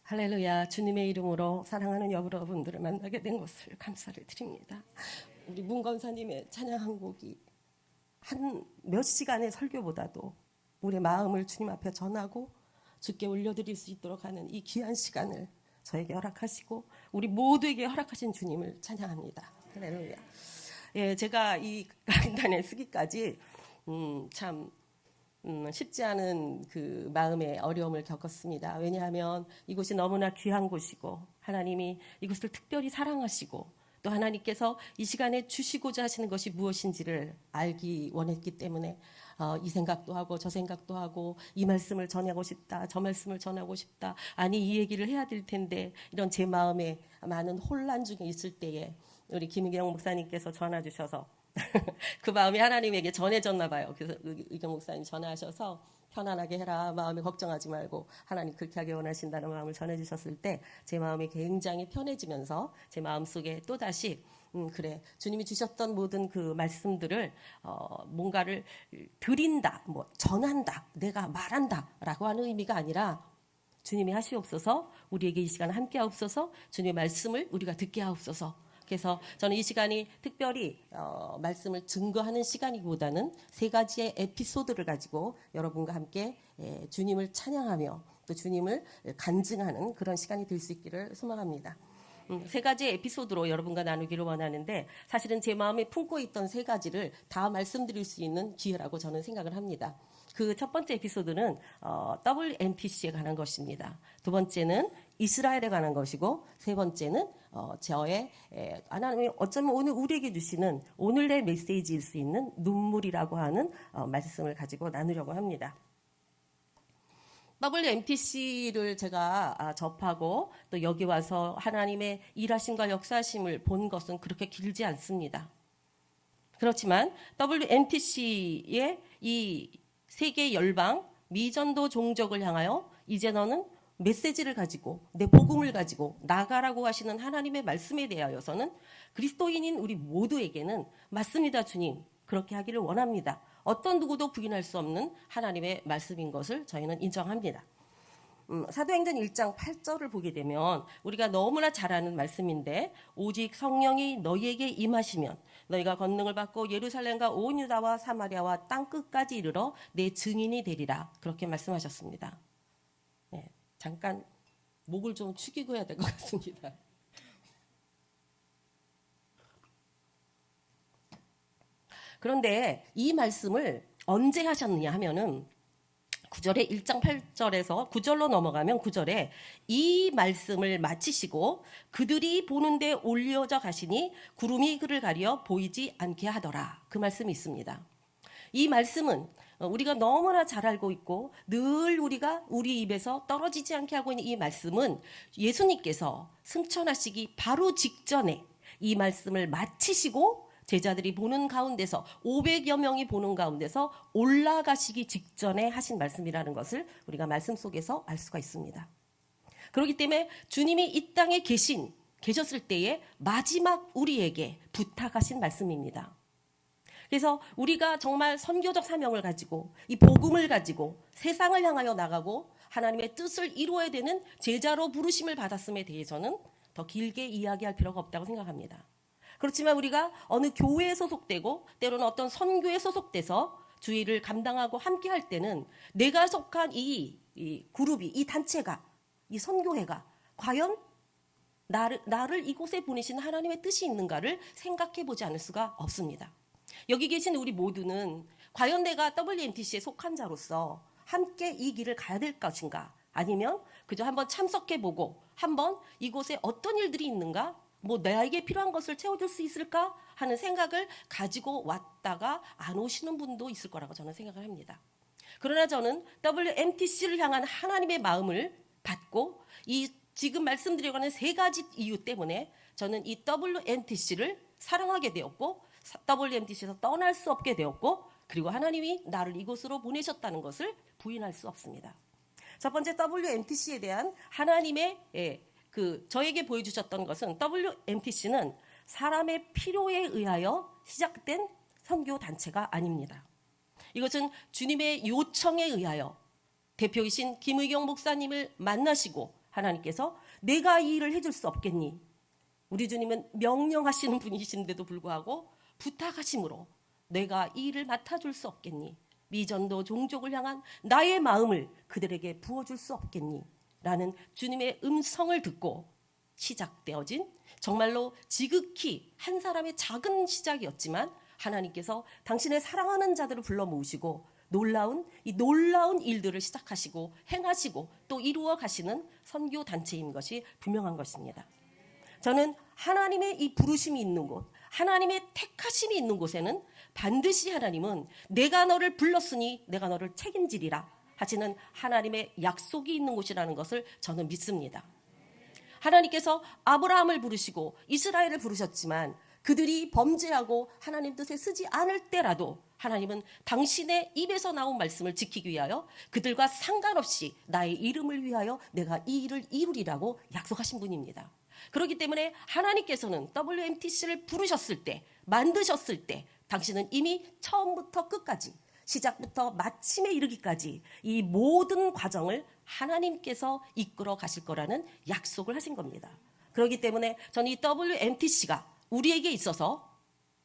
할렐루야. 주님의 이름으로 사랑하는 여러분들을 만나게 된 것을 감사를 드립니다. 우리 문 권사님의 찬양 한 곡이 한 몇 시간의 설교보다도 우리의 마음을 주님 앞에 전하고 주께 올려드릴 수 있도록 하는 이 귀한 시간을 저에게 허락하시고 우리 모두에게 허락하신 주님을 찬양합니다. 할렐루야. 예, 제가 이 강단에 쓰기까지 참 쉽지 않은 그 마음의 어려움을 겪었습니다. 왜냐하면 이곳이 너무나 귀한 곳이고 하나님이 이곳을 특별히 사랑하시고 또 하나님께서 이 시간에 주시고자 하시는 것이 무엇인지를 알기 원했기 때문에 이 생각도 하고 저 생각도 하고 이 말씀을 전하고 싶다, 저 말씀을 전하고 싶다, 아니 이 얘기를 해야 될 텐데 이런 제 마음에 많은 혼란 중에 있을 때에 우리 김의경 목사님께서 전화 주셔서 그 마음이 하나님에게 전해졌나 봐요. 그래서 의경 목사님 전화하셔서 편안하게 해라, 마음에 걱정하지 말고 하나님 그렇게 하길 원하신다는 마음을 전해주셨을 때 제 마음이 굉장히 편해지면서 제 마음속에 또다시 그래, 주님이 주셨던 모든 그 말씀들을 뭔가를 드린다, 뭐 전한다, 내가 말한다 라고 하는 의미가 아니라 주님이 하시옵소서, 우리에게 이 시간 함께 하옵소서, 주님의 말씀을 우리가 듣게 하옵소서. 그래서 저는 이 시간이 특별히 말씀을 증거하는 시간이기보다는 세 가지의 에피소드를 가지고 여러분과 함께 주님을 찬양하며 또 주님을 간증하는 그런 시간이 될 수 있기를 소망합니다. 세 가지의 에피소드로 여러분과 나누기를 원하는데 사실은 제 마음에 품고 있던 세 가지를 다 말씀드릴 수 있는 기회라고 저는 생각을 합니다. 그 첫 번째 에피소드는 WMPC에 관한 것입니다. 두 번째는 이스라엘에 관한 것이고 세 번째는 저의 하나님이 어쩌면 오늘 우리에게 주시는 오늘의 메시지일 수 있는 눈물이라고 하는 말씀을 가지고 나누려고 합니다. WMTC를 제가 접하고 또 여기 와서 하나님의 일하심과 역사하심을 본 것은 그렇게 길지 않습니다. 그렇지만 WMTC의 이 세계 열방 미전도 종족을 향하여 이제 너는 메시지를 가지고 내 복음을 가지고 나가라고 하시는 하나님의 말씀에 대하여서는 그리스도인인 우리 모두에게는 맞습니다, 주님. 그렇게 하기를 원합니다. 어떤 누구도 부인할 수 없는 하나님의 말씀인 것을 저희는 인정합니다. 사도행전 1장 8절을 보게 되면 우리가 너무나 잘 아는 말씀인데 오직 성령이 너희에게 임하시면 너희가 권능을 받고 예루살렘과 온 유다와 사마리아와 땅끝까지 이르러 내 증인이 되리라. 그렇게 말씀하셨습니다. 네, 잠깐 목을 좀 축이고 해야 될 것 같습니다. 그런데 이 말씀을 언제 하셨느냐 하면은 9절에 1장 8절에서 9절로 넘어가면 9절에 이 말씀을 마치시고 그들이 보는데 올려져 가시니 구름이 그를 가려 보이지 않게 하더라. 그 말씀이 있습니다. 이 말씀은 우리가 너무나 잘 알고 있고 늘 우리가 우리 입에서 떨어지지 않게 하고 있는 이 말씀은 예수님께서 승천하시기 바로 직전에 이 말씀을 마치시고 제자들이 보는 가운데서 500여 명이 보는 가운데서 올라가시기 직전에 하신 말씀이라는 것을 우리가 말씀 속에서 알 수가 있습니다. 그렇기 때문에 주님이 이 땅에 계셨을 때에 마지막 우리에게 부탁하신 말씀입니다. 그래서 우리가 정말 선교적 사명을 가지고 이 복음을 가지고 세상을 향하여 나가고 하나님의 뜻을 이루어야 되는 제자로 부르심을 받았음에 대해서는 더 길게 이야기할 필요가 없다고 생각합니다. 그렇지만 우리가 어느 교회에 소속되고 때로는 어떤 선교에 소속돼서 주의를 감당하고 함께 할 때는 내가 속한 이 그룹이, 이 단체가, 이 선교회가 과연 나를 이곳에 보내신 하나님의 뜻이 있는가를 생각해 보지 않을 수가 없습니다. 여기 계신 우리 모두는 과연 내가 WMTC에 속한 자로서 함께 이 길을 가야 될 것인가, 아니면 그저 한번 참석해보고 한번 이곳에 어떤 일들이 있는가, 뭐 나에게 필요한 것을 채워줄 수 있을까 하는 생각을 가지고 왔다가 안 오시는 분도 있을 거라고 저는 생각을 합니다. 그러나 저는 WMTC를 향한 하나님의 마음을 받고 이 지금 말씀드리고는 세 가지 이유 때문에 저는 이 WMTC를 사랑하게 되었고 WMTC에서 떠날 수 없게 되었고 그리고 하나님이 나를 이곳으로 보내셨다는 것을 부인할 수 없습니다. 첫 번째 WMTC에 대한 하나님의 저에게 보여주셨던 것은 WMTC는 사람의 필요에 의하여 시작된 선교단체가 아닙니다. 이것은 주님의 요청에 의하여 대표이신 김의경 목사님을 만나시고 하나님께서 내가 이 일을 해줄 수 없겠니? 우리 주님은 명령하시는 분이신데도 불구하고 부탁하심으로 내가 이 일을 맡아줄 수 없겠니? 미전도 종족을 향한 나의 마음을 그들에게 부어줄 수 없겠니? 라는 주님의 음성을 듣고 시작되어진 정말로 지극히 한 사람의 작은 시작이었지만 하나님께서 당신의 사랑하는 자들을 불러 모으시고 놀라운 일들을 시작하시고 행하시고 또 이루어 가시는 선교 단체인 것이 분명한 것입니다. 저는 하나님의 이 부르심이 있는 곳, 하나님의 택하심이 있는 곳에는 반드시 하나님은 내가 너를 불렀으니 내가 너를 책임지리라 하시는 하나님의 약속이 있는 곳이라는 것을 저는 믿습니다. 하나님께서 아브라함을 부르시고 이스라엘을 부르셨지만 그들이 범죄하고 하나님 뜻에 쓰지 않을 때라도 하나님은 당신의 입에서 나온 말씀을 지키기 위하여 그들과 상관없이 나의 이름을 위하여 내가 이 일을 이루리라고 약속하신 분입니다. 그렇기 때문에 하나님께서는 WMTC를 부르셨을 때, 만드셨을 때 당신은 이미 처음부터 끝까지, 시작부터 마침에 이르기까지 이 모든 과정을 하나님께서 이끌어 가실 거라는 약속을 하신 겁니다. 그렇기 때문에 저는 이 WMTC가 우리에게 있어서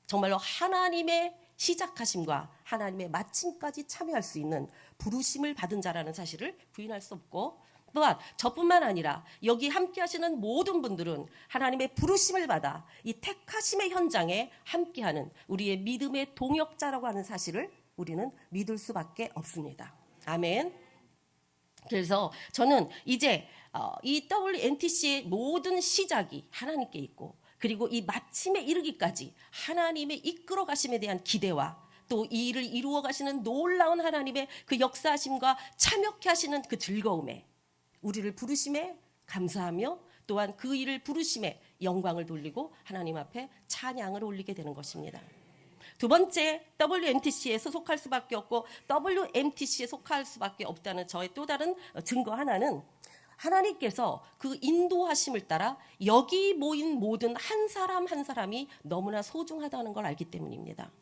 정말로 하나님의 시작하심과 하나님의 마침까지 참여할 수 있는 부르심을 받은 자라는 사실을 부인할 수 없고, 또한 저뿐만 아니라 여기 함께 하시는 모든 분들은 하나님의 부르심을 받아 이 택하심의 현장에 함께하는 우리의 믿음의 동역자라고 하는 사실을 우리는 믿을 수밖에 없습니다. 아멘. 그래서 저는 이제 이 WNTC의 모든 시작이 하나님께 있고, 그리고 이 마침에 이르기까지 하나님의 이끌어 가심에 대한 기대와 또 이 일을 이루어 가시는 놀라운 하나님의 그 역사하심과 참여케 하시는 그 즐거움에 우리를 부르심에 감사하며 또한 그 일을 부르심에 영광을 돌리고 하나님 앞에 찬양을 올리게 되는 것입니다. 두 번째, WMTC에 소속할 수밖에 없고 WMTC에 속할 수밖에 없다는 저의 또 다른 증거 하나는 하나님께서 그 인도하심을 따라 여기 모인 모든 한 사람 한 사람이 너무나 소중하다는 걸 알기 때문입니다.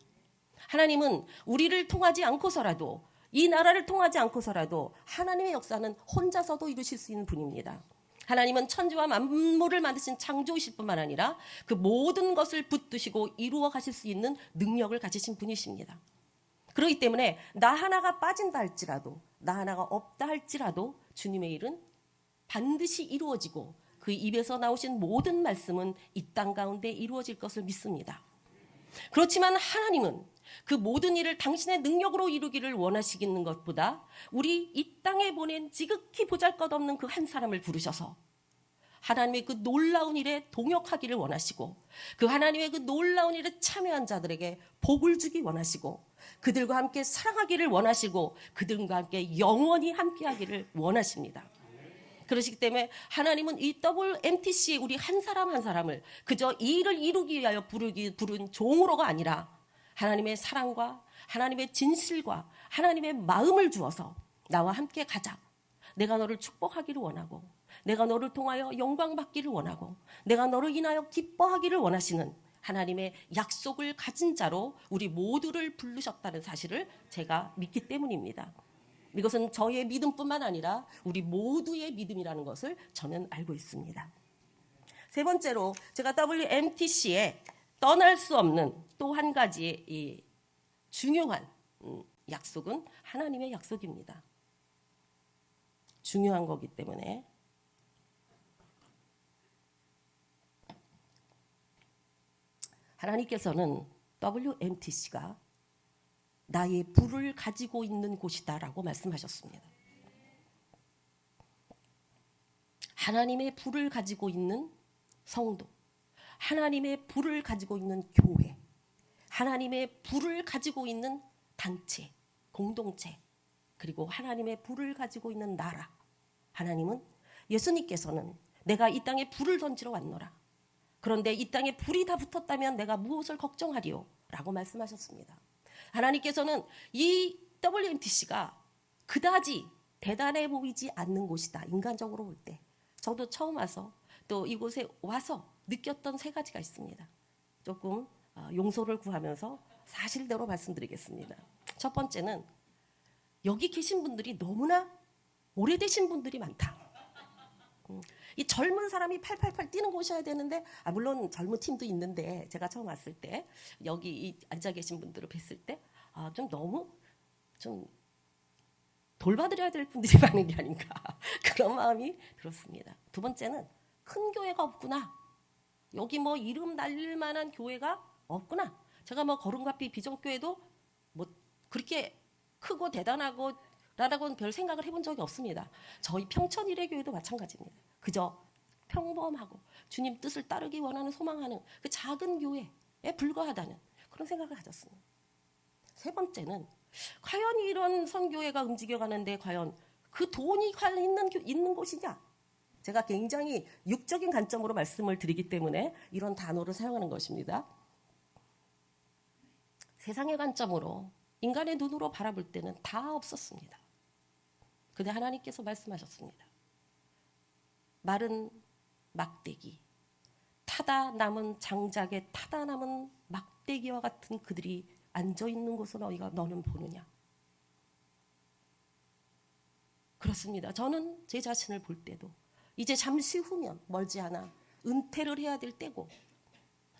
하나님은 우리를 통하지 않고서라도, 이 나라를 통하지 않고서라도 하나님의 역사는 혼자서도 이루실 수 있는 분입니다. 하나님은 천지와 만물을 만드신 창조이실 뿐만 아니라 그 모든 것을 붙드시고 이루어 가실 수 있는 능력을 가지신 분이십니다. 그렇기 때문에 나 하나가 빠진다 할지라도, 나 하나가 없다 할지라도 주님의 일은 반드시 이루어지고 그 입에서 나오신 모든 말씀은 이 땅 가운데 이루어질 것을 믿습니다. 그렇지만 하나님은 그 모든 일을 당신의 능력으로 이루기를 원하시는 것보다 우리 이 땅에 보낸 지극히 보잘것없는 그 한 사람을 부르셔서 하나님의 그 놀라운 일에 동역하기를 원하시고, 그 하나님의 그 놀라운 일에 참여한 자들에게 복을 주기 원하시고, 그들과 함께 사랑하기를 원하시고, 그들과 함께 영원히 함께하기를 원하십니다. 그러시기 때문에 하나님은 이 WMTC의 우리 한 사람 한 사람을 그저 이 일을 이루기 위하여 부른 종으로가 아니라 하나님의 사랑과 하나님의 진실과 하나님의 마음을 주어서 나와 함께 가자. 내가 너를 축복하기를 원하고, 내가 너를 통하여 영광 받기를 원하고, 내가 너를 인하여 기뻐하기를 원하시는 하나님의 약속을 가진 자로 우리 모두를 부르셨다는 사실을 제가 믿기 때문입니다. 이것은 저의 믿음뿐만 아니라 우리 모두의 믿음이라는 것을 저는 알고 있습니다. 세 번째로 제가 WMTC에 떠날 수 없는 또 한 가지의 이 중요한 약속은 하나님의 약속입니다. 중요한 거기 때문에 하나님께서는 WMTC가 나의 불을 가지고 있는 곳이다라고 말씀하셨습니다. 하나님의 불을 가지고 있는 성도, 하나님의 불을 가지고 있는 교회, 하나님의 불을 가지고 있는 단체, 공동체, 그리고 하나님의 불을 가지고 있는 나라. 하나님은, 예수님께서는 내가 이 땅에 불을 던지러 왔노라. 그런데 이 땅에 불이 다 붙었다면 내가 무엇을 걱정하리요? 라고 말씀하셨습니다. 하나님께서는 이 WMTC가 그다지 대단해 보이지 않는 곳이다. 인간적으로 볼 때. 저도 처음 와서 또 이곳에 와서 느꼈던 세 가지가 있습니다. 조금 용서를 구하면서 사실대로 말씀드리겠습니다. 첫 번째는 여기 계신 분들이 너무나 오래되신 분들이 많다. 이 젊은 사람이 팔팔팔 뛰는 곳이어야 되는데, 물론 젊은 팀도 있는데 제가 처음 왔을 때 여기 앉아 계신 분들을 뵀을 때 좀 너무 좀 돌봐드려야 될 분들이 많은 게 아닌가 그런 마음이 들었습니다. 두 번째는 큰 교회가 없구나. 여기 뭐 이름 날릴 만한 교회가 없구나. 제가 뭐 거름갑비 비전교회도 뭐 그렇게 크고 대단하고 라고는 별 생각을 해본 적이 없습니다. 저희 평천 일회교회도 마찬가지입니다. 그저 평범하고 주님 뜻을 따르기 원하는 소망하는 그 작은 교회에 불과하다는 그런 생각을 가졌습니다. 세 번째는 과연 이런 선교회가 움직여가는데 과연 그 돈이 과연 있는 곳이냐? 제가 굉장히 육적인 관점으로 말씀을 드리기 때문에 이런 단어를 사용하는 것입니다. 세상의 관점으로 인간의 눈으로 바라볼 때는 다 없었습니다. 근데 하나님께서 말씀하셨습니다. 마른 막대기, 타다 남은 장작에 타다 남은 막대기와 같은 그들이 앉아있는 곳을 너는 보느냐? 그렇습니다. 저는 제 자신을 볼 때도 이제 잠시 후면 멀지 않아 은퇴를 해야 될 때고,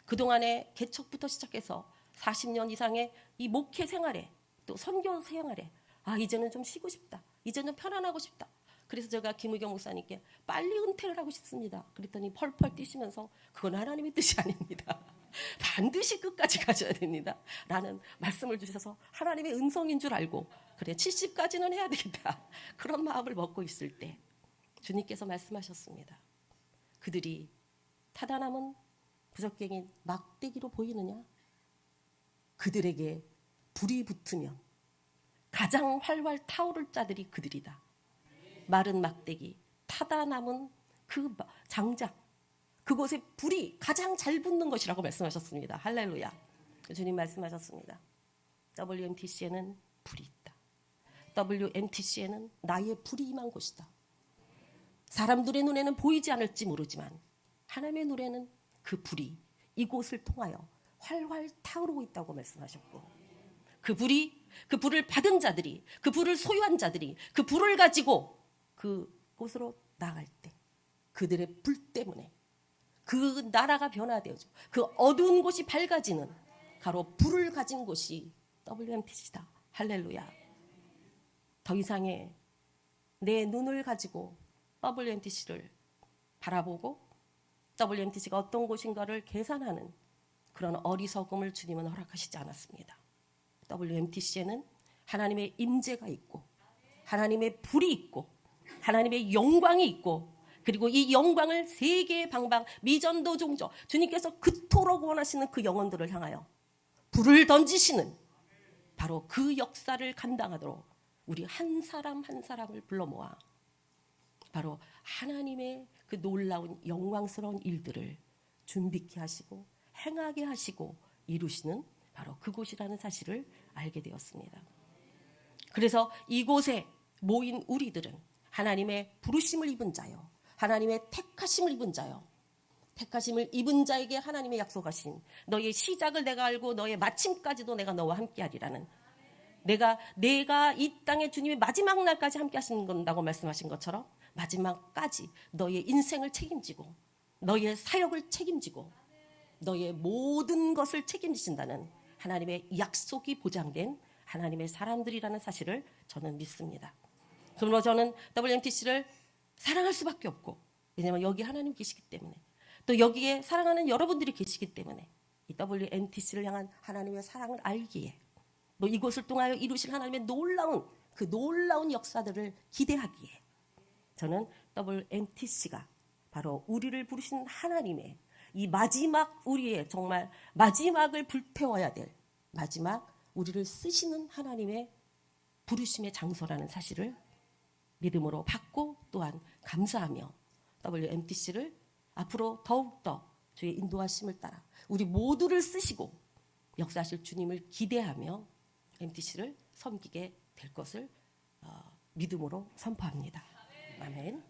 그동안의 개척부터 시작해서 40년 이상의 이 목회 생활에 또 선교 생활에 이제는 좀 쉬고 싶다. 이제는 편안하고 싶다. 그래서 제가 김의경 목사님께 빨리 은퇴를 하고 싶습니다. 그랬더니 펄펄 뛰시면서 그건 하나님의 뜻이 아닙니다. 반드시 끝까지 가셔야 됩니다. 라는 말씀을 주셔서 하나님의 음성인 줄 알고 그래 70까지는 해야 되겠다. 그런 마음을 먹고 있을 때 주님께서 말씀하셨습니다. 그들이 타다 남은 부적갱이 막대기로 보이느냐? 그들에게 불이 붙으면 가장 활활 타오를 자들이 그들이다. 마른 막대기, 타다 남은 그 장작, 그곳에 불이 가장 잘 붙는 것이라고 말씀하셨습니다. 할렐루야. 주님 말씀하셨습니다. WMTC에는 불이 있다. WMTC에는 나의 불이 임한 곳이다. 사람들의 눈에는 보이지 않을지 모르지만 하나님의 눈에는 그 불이 이곳을 통하여 활활 타오르고 있다고 말씀하셨고, 그 불을 받은 자들이, 그 불을 소유한 자들이 그 불을 가지고 그곳으로 나갈 때 그들의 불 때문에 그 나라가 변화되어져 그 어두운 곳이 밝아지는 바로 불을 가진 곳이 WMTC다. 할렐루야. 더 이상의 내 눈을 가지고 WMTC를 바라보고 WMTC가 어떤 곳인가를 계산하는 그런 어리석음을 주님은 허락하시지 않았습니다. WMTC에는 하나님의 임재가 있고 하나님의 불이 있고 하나님의 영광이 있고, 그리고 이 영광을 세계 방방 미전도 종족 주님께서 그토록 원하시는 그 영혼들을 향하여 불을 던지시는 바로 그 역사를 감당하도록 우리 한 사람 한 사람을 불러 모아 바로 하나님의 그 놀라운 영광스러운 일들을 준비케 하시고 행하게 하시고 이루시는 바로 그곳이라는 사실을 알게 되었습니다. 그래서 이곳에 모인 우리들은 하나님의 부르심을 입은 자요, 하나님의 택하심을 입은 자요, 택하심을 입은 자에게 하나님의 약속하신 너의 시작을 내가 알고 너의 마침까지도 내가 너와 함께하리라는, 내가 이 땅에 주님의 마지막 날까지 함께 하시는 건다고 말씀하신 것처럼 마지막까지 너의 인생을 책임지고 너의 사역을 책임지고 너의 모든 것을 책임지신다는 하나님의 약속이 보장된 하나님의 사람들이라는 사실을 저는 믿습니다. 그러므로 저는 WMTC를 사랑할 수밖에 없고, 왜냐하면 여기 하나님 계시기 때문에, 또 여기에 사랑하는 여러분들이 계시기 때문에 이 WMTC를 향한 하나님의 사랑을 알기에, 또 이곳을 통하여 이루실 하나님의 놀라운 역사들을 기대하기에 저는 WMTC가 바로 우리를 부르신 하나님의 이 마지막, 우리의 정말 마지막을 불태워야 될 마지막 우리를 쓰시는 하나님의 부르심의 장소라는 사실을 믿음으로 받고 또한 감사하며 WMTC를 앞으로 더욱더 주의 인도하심을 따라 우리 모두를 쓰시고 역사하실 주님을 기대하며 MTC를 섬기게 될 것을 믿음으로 선포합니다. 아멘.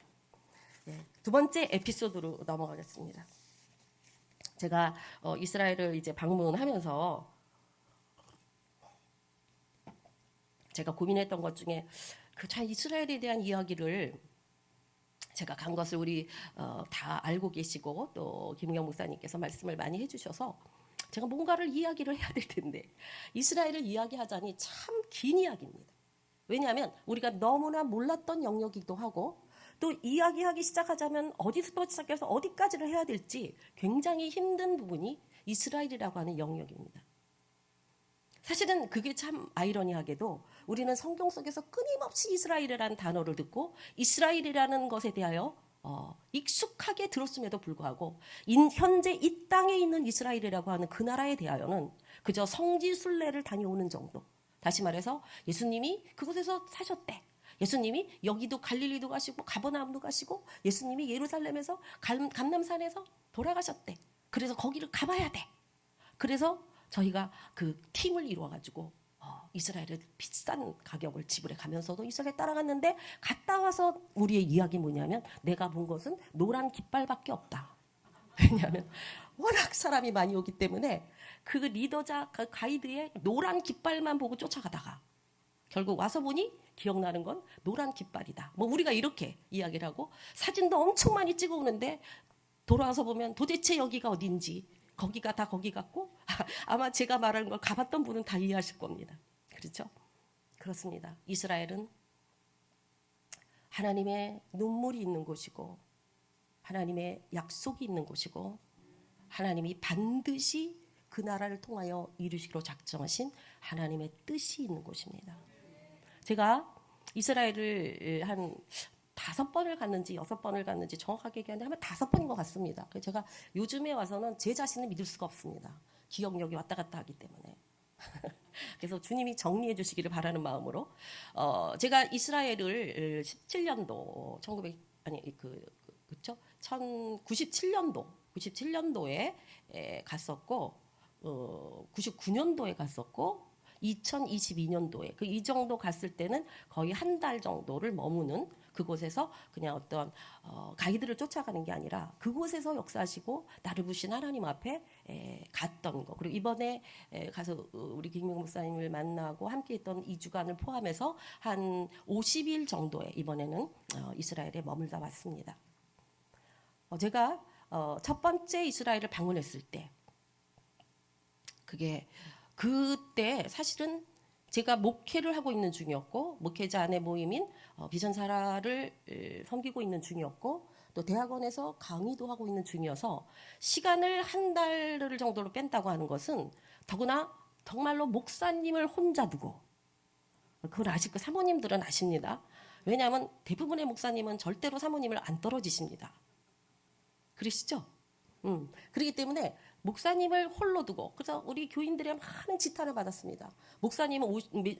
네, 두 번째 에피소드로 넘어가겠습니다. 제가 이스라엘을 이제 방문하면서 제가 고민했던 것 중에 그 참 이스라엘에 대한 이야기를 제가 간 것을 우리 다 알고 계시고 또 김웅영 목사님께서 말씀을 많이 해주셔서 제가 뭔가를 이야기를 해야 될 텐데 이스라엘을 이야기하자니 참 긴 이야기입니다. 왜냐하면 우리가 너무나 몰랐던 영역이기도 하고 또 이야기하기 시작하자면 어디서부터 시작해서 어디까지를 해야 될지 굉장히 힘든 부분이 이스라엘이라고 하는 영역입니다. 사실은 그게 참 아이러니하게도 우리는 성경 속에서 끊임없이 이스라엘이라는 단어를 듣고 이스라엘이라는 것에 대하여 익숙하게 들었음에도 불구하고 현재 이 땅에 있는 이스라엘이라고 하는 그 나라에 대하여는 그저 성지순례를 다녀오는 정도. 다시 말해서 예수님이 그곳에서 사셨대. 예수님이 여기도 갈릴리도 가시고 가버나움도 가시고 예수님이 예루살렘에서 감람산에서 돌아가셨대. 그래서 거기를 가봐야 돼. 그래서 저희가 그 팀을 이루어가지고 이스라엘에 비싼 가격을 지불해 가면서도 이스라엘에 따라갔는데 갔다 와서 우리의 이야기 뭐냐면 내가 본 것은 노란 깃발밖에 없다. 왜냐하면 워낙 사람이 많이 오기 때문에 그 리더자 그 가이드의 노란 깃발만 보고 쫓아가다가 결국 와서 보니 기억나는 건 노란 깃발이다. 뭐 우리가 이렇게 이야기를 하고 사진도 엄청 많이 찍어 오는데 돌아와서 보면 도대체 여기가 어딘지 거기가 다 거기 같고 아마 제가 말하는 걸 가봤던 분은 다 이해하실 겁니다. 그렇죠? 그렇습니다. 이스라엘은 하나님의 눈물이 있는 곳이고 하나님의 약속이 있는 곳이고 하나님이 반드시 그 나라를 통하여 이루시기로 작정하신 하나님의 뜻이 있는 곳입니다. 제가 이스라엘을 한 5번을 갔는지 6번을 갔는지 정확하게 얘기하는데 아마 5번인 것 같습니다. 제가 요즘에 와서는 제 자신을 믿을 수가 없습니다. 기억력이 왔다 갔다 하기 때문에. 그래서 주님이 정리해 주시기를 바라는 마음으로 제가 이스라엘을 17년도 97년도에 갔었고 99년도에 갔었고 2022년도에 이 정도 갔을 때는 거의 한 달 정도를 머무는 그곳에서 그냥 어떤 가이드를 쫓아가는 게 아니라 그곳에서 역사하시고 나를 부신 하나님 앞에 갔던 거. 그리고 이번에 가서 우리 김용 목사님을 만나고 함께 했던 2주간을 포함해서 한 50일 정도에 이번에는 이스라엘에 머물다 왔습니다. 제가 첫 번째 이스라엘을 방문했을 때 그때 사실은 제가 목회를 하고 있는 중이었고 목회자 안의 모임인 비전사라를 섬기고 있는 중이었고 또 대학원에서 강의도 하고 있는 중이어서 시간을 한 달 정도로 뺀다고 하는 것은 더구나 정말로 목사님을 혼자 두고 그걸 아실 거 사모님들은 아십니다. 왜냐하면 대부분의 목사님은 절대로 사모님을 안 떨어지십니다. 그러시죠? 그렇기 때문에 목사님을 홀로 두고 그래서 우리 교인들의 많은 지탄을 받았습니다. 목사님은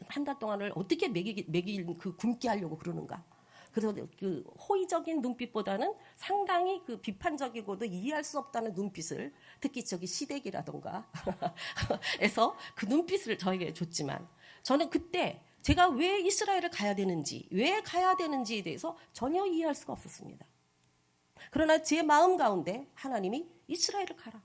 한 달 동안을 어떻게 매길 굶게 하려고 그러는가. 그래서 그 호의적인 눈빛보다는 상당히 그 비판적이고도 이해할 수 없다는 눈빛을 특히 시댁이라던가 에서 그 눈빛을 저에게 줬지만 저는 그때 제가 왜 이스라엘을 가야 되는지에 대해서 전혀 이해할 수가 없었습니다. 그러나 제 마음 가운데 하나님이 이스라엘 가라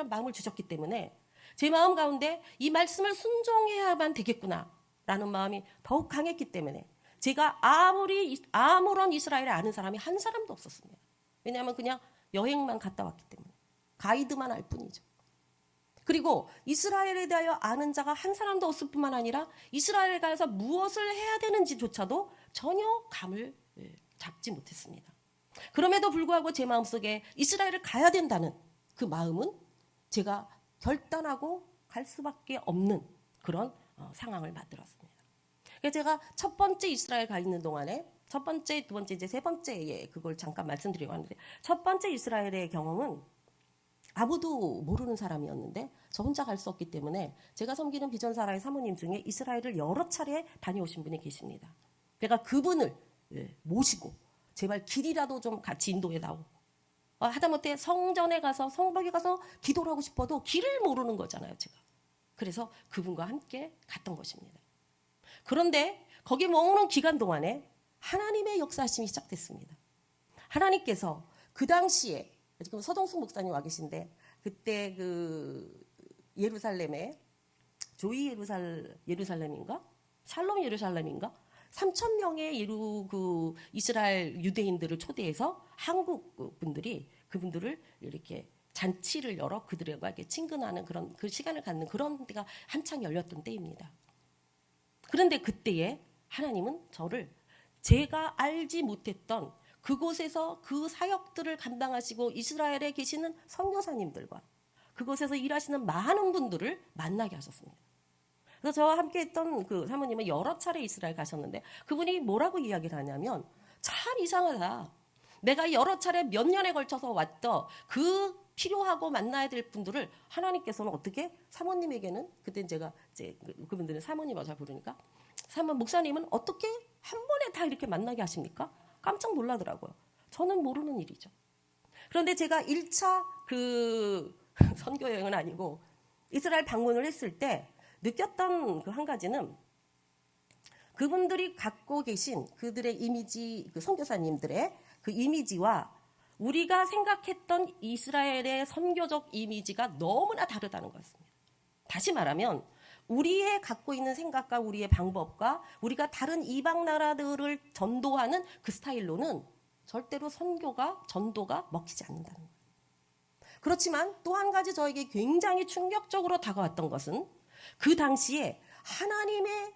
마음을 주셨기 때문에 제 마음 가운데 이 말씀을 순종해야만 되겠구나라는 마음이 더욱 강했기 때문에 제가 아무런 이스라엘을 아는 사람이 한 사람도 없었습니다. 왜냐하면 그냥 여행만 갔다 왔기 때문에 가이드만 알 뿐이죠. 그리고 이스라엘에 대하여 아는 자가 한 사람도 없을 뿐만 아니라 이스라엘에 가서 무엇을 해야 되는지조차도 전혀 감을 잡지 못했습니다. 그럼에도 불구하고 제 마음속에 이스라엘을 가야 된다는 그 마음은 제가 결단하고 갈 수밖에 없는 그런 상황을 만들었습니다. 그래서 제가 첫 번째 이스라엘 가 있는 동안에 첫 번째, 두 번째, 이제 세 번째에 그걸 잠깐 말씀드리고 하는데 첫 번째 이스라엘의 경험은 아무도 모르는 사람이었는데 저 혼자 갈 수 없기 때문에 제가 섬기는 비전사라의 사모님 중에 이스라엘을 여러 차례 다녀오신 분이 계십니다. 제가 그분을 모시고 제발 길이라도 좀 같이 인도해다오. 하다못해 성전에 가서 성벽에 가서 기도를 하고 싶어도 길을 모르는 거잖아요, 제가. 그래서 그분과 함께 갔던 것입니다. 그런데 거기 머무는 기간 동안에 하나님의 역사하심이 시작됐습니다. 하나님께서 그 당시에 지금 서동숙 목사님 와 계신데 그때 그 예루살렘에 조이 예루살렘인가? 샬롬 예루살렘인가? 3천 명의 그 이스라엘 유대인들을 초대해서 한국 분들이 그분들을 이렇게 잔치를 열어 그들과 이렇게 친근하는 그런 그 시간을 갖는 그런 때가 한창 열렸던 때입니다. 그런데 그때에 하나님은 저를 제가 알지 못했던 그곳에서 그 사역들을 감당하시고 이스라엘에 계시는 선교사님들과 그곳에서 일하시는 많은 분들을 만나게 하셨습니다. 그래서 저와 함께 했던 그 사모님은 여러 차례 이스라엘 가셨는데 그분이 뭐라고 이야기를 하냐면 참 이상하다. 내가 여러 차례 몇 년에 걸쳐서 왔던 그 필요하고 만나야 될 분들을 하나님께서는 어떻게 사모님에게는 그때 제가 이제 그분들은 사모님이라고 잘 부르니까 사모 목사님은 어떻게 한 번에 다 이렇게 만나게 하십니까? 깜짝 놀라더라고요. 저는 모르는 일이죠. 그런데 제가 1차 그 선교 여행은 아니고 이스라엘 방문을 했을 때 느꼈던 그 한 가지는 그분들이 갖고 계신 그들의 이미지, 그 선교사님들의 그 이미지와 우리가 생각했던 이스라엘의 선교적 이미지가 너무나 다르다는 것입니다. 다시 말하면 우리의 갖고 있는 생각과 우리의 방법과 우리가 다른 이방 나라들을 전도하는 그 스타일로는 절대로 선교가 전도가 먹히지 않는다는 거예요. 그렇지만 또 한 가지 저에게 굉장히 충격적으로 다가왔던 것은 그 당시에 하나님의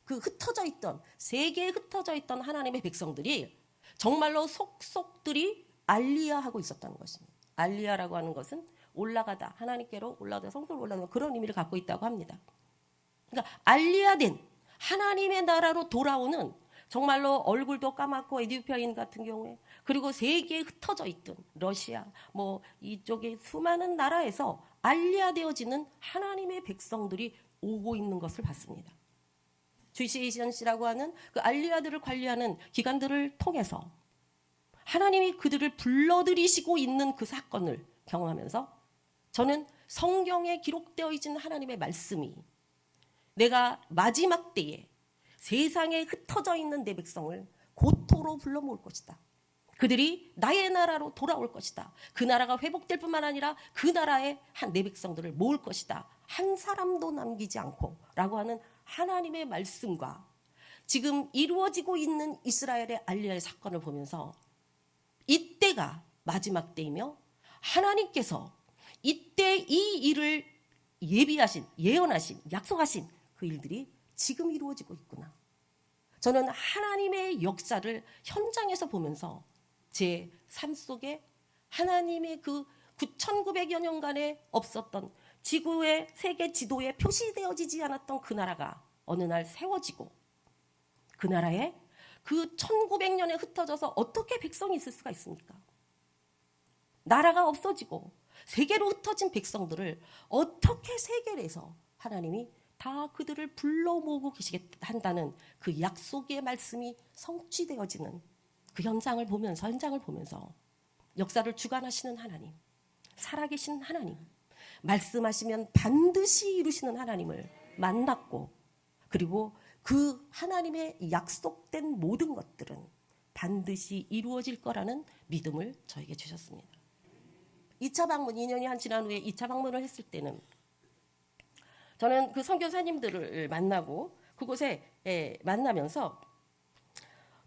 그 흩어져 있던 세계에 흩어져 있던 하나님의 백성들이 정말로 속속들이 알리야하고 있었다는 것입니다. 알리야라고 하는 것은 올라가다, 하나님께로 올라가다, 성소로 올라가다 그런 의미를 갖고 있다고 합니다. 그러니까 알리야된 하나님의 나라로 돌아오는 정말로 얼굴도 까맣고 에티오피아인 같은 경우에 그리고 세계에 흩어져 있던 러시아 뭐 이쪽에 수많은 나라에서 알리야되어지는 하나님의 백성들이 오고 있는 것을 봤습니다. 주이시 에이전시라고 하는 그 알리야들을 관리하는 기관들을 통해서 하나님이 그들을 불러들이시고 있는 그 사건을 경험하면서 저는 성경에 기록되어 있는 하나님의 말씀이 내가 마지막 때에 세상에 흩어져 있는 내 백성을 고토로 불러 모을 것이다. 그들이 나의 나라로 돌아올 것이다. 그 나라가 회복될 뿐만 아니라 그 나라의 내 백성들을 모을 것이다. 한 사람도 남기지 않고 라고 하는 하나님의 말씀과 지금 이루어지고 있는 이스라엘의 알리야의 사건을 보면서 이때가 마지막 때이며 하나님께서 이때 이 일을 예비하신, 예언하신, 약속하신 그 일들이 지금 이루어지고 있구나. 저는 하나님의 역사를 현장에서 보면서 제 삶 속에 하나님의 그 9,900여 년간에 없었던 지구의 세계 지도에 표시되어지지 않았던 그 나라가 어느 날 세워지고 그 나라에 그 1900년에 흩어져서 어떻게 백성이 있을 수가 있습니까? 나라가 없어지고 세계로 흩어진 백성들을 어떻게 세계에서 하나님이 다 그들을 불러 모으고 계시겠다 한다는 그 약속의 말씀이 성취되어지는 그 현장을 보면서 역사를 주관하시는 하나님, 살아계신 하나님, 말씀하시면 반드시 이루시는 하나님을 만났고 그리고 그 하나님의 약속된 모든 것들은 반드시 이루어질 거라는 믿음을 저에게 주셨습니다. 2차 방문, 2년이 한 지난 후에 2차 방문을 했을 때는 저는 그 선교사님들을 만나고 그곳에 만나면서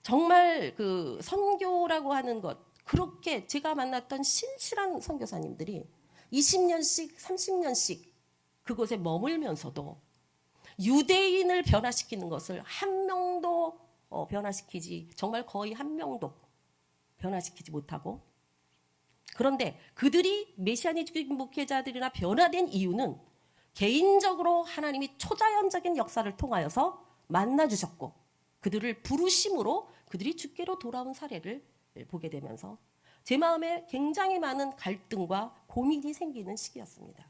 정말 그 선교라고 하는 것 그렇게 제가 만났던 신실한 선교사님들이 20년씩 30년씩 그곳에 머물면서도 유대인을 변화시키는 것을 한 명도 변화시키지 정말 거의 한 명도 변화시키지 못하고 그런데 그들이 메시아니적 목회자들이나 변화된 이유는 개인적으로 하나님이 초자연적인 역사를 통하여서 만나주셨고 그들을 부르심으로 그들이 주께로 돌아온 사례를 보게 되면서 제 마음에 굉장히 많은 갈등과 고민이 생기는 시기였습니다.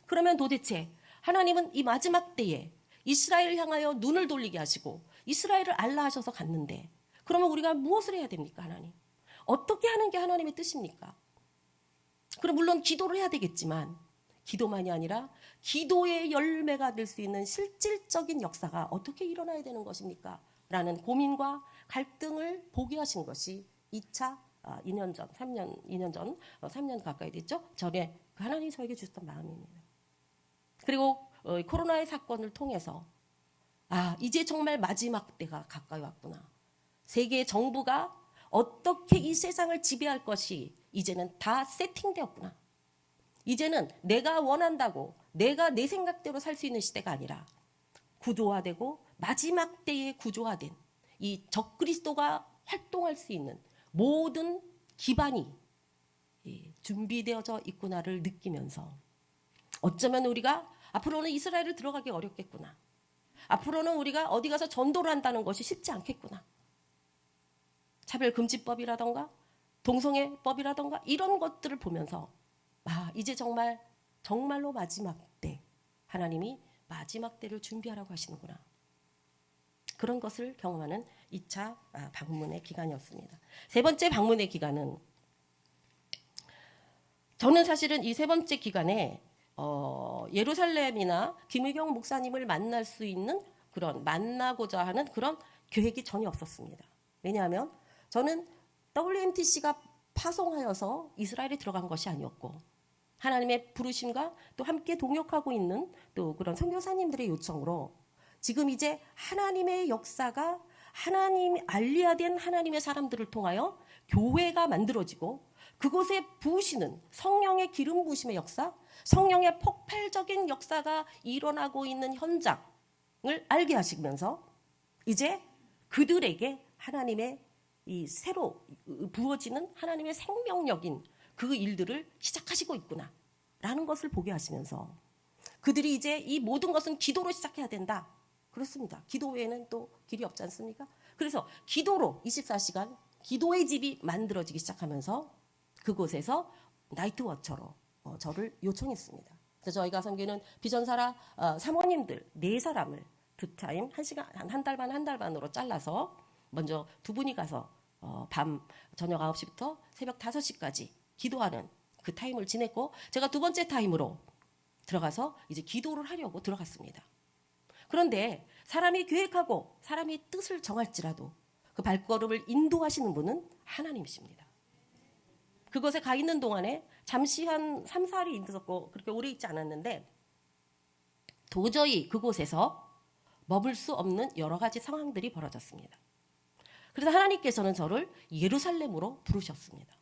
그러면 도대체 하나님은 이 마지막 때에 이스라엘을 향하여 눈을 돌리게 하시고 이스라엘을 알라 하셔서 갔는데 그러면 우리가 무엇을 해야 됩니까? 하나님? 어떻게 하는 게 하나님의 뜻입니까? 그럼 물론 기도를 해야 되겠지만 기도만이 아니라 기도의 열매가 될 수 있는 실질적인 역사가 어떻게 일어나야 되는 것입니까? 라는 고민과 갈등을 보게 하신 것이 2차 2년 전, 3년 가까이 됐죠? 전에 하나님이 저에게 주셨던 마음입니다. 그리고 코로나의 사건을 통해서 아, 이제 정말 마지막 때가 가까이 왔구나. 세계 정부가 어떻게 이 세상을 지배할 것이 이제는 다 세팅되었구나. 이제는 내가 원한다고 내가 내 생각대로 살 수 있는 시대가 아니라 구조화되고 마지막 때에 구조화된 이 적그리스도가 활동할 수 있는 모든 기반이 준비되어져 있구나를 느끼면서 어쩌면 우리가 앞으로는 이스라엘을 들어가기 어렵겠구나. 앞으로는 우리가 어디 가서 전도를 한다는 것이 쉽지 않겠구나. 차별금지법이라던가 동성애법이라던가 이런 것들을 보면서 아, 이제 정말로 마지막 때 하나님이 마지막 때를 준비하라고 하시는구나. 그런 것을 경험하는 2차 방문의 기간이었습니다. 세 번째 방문의 기간은 저는 사실은 이 세 번째 기간에 예루살렘이나 김의경 목사님을 만날 수 있는 그런 만나고자 하는 그런 계획이 전혀 없었습니다. 왜냐하면 저는 WMTC가 파송하여서 이스라엘에 들어간 것이 아니었고 하나님의 부르심과 또 함께 동역하고 있는 또 그런 선교사님들의 요청으로 지금 이제 하나님의 역사가 하나님이 알리아된 하나님의 사람들을 통하여 교회가 만들어지고 그곳에 부으시는 성령의 기름 부으심의 역사, 성령의 폭발적인 역사가 일어나고 있는 현장을 알게 하시면서 이제 그들에게 하나님의 이 새로 부어지는 하나님의 생명력인 그 일들을 시작하시고 있구나 라는 것을 보게 하시면서 그들이 이제 이 모든 것은 기도로 시작해야 된다. 그렇습니다. 기도 외에는 또 길이 없지 않습니까? 그래서 기도로 24시간 기도의 집이 만들어지기 시작하면서 그곳에서 나이트 워처로 저를 요청했습니다. 그래서 저희가 섬기는 비전사라 사모님들 4사람을 두 타임 1시간 한 달 반으로 잘라서 먼저 두 분이 가서 밤 저녁 9시부터 새벽 5시까지 기도하는 그 타임을 지냈고 제가 두 번째 타임으로 들어가서 이제 기도를 하려고 들어갔습니다. 그런데 사람이 계획하고 사람이 뜻을 정할지라도 그 발걸음을 인도하시는 분은 하나님이십니다. 그곳에 가 있는 동안에 잠시 한 3, 4일이 있었고 그렇게 오래 있지 않았는데 도저히 그곳에서 머물 수 없는 여러 가지 상황들이 벌어졌습니다. 그래서 하나님께서는 저를 예루살렘으로 부르셨습니다.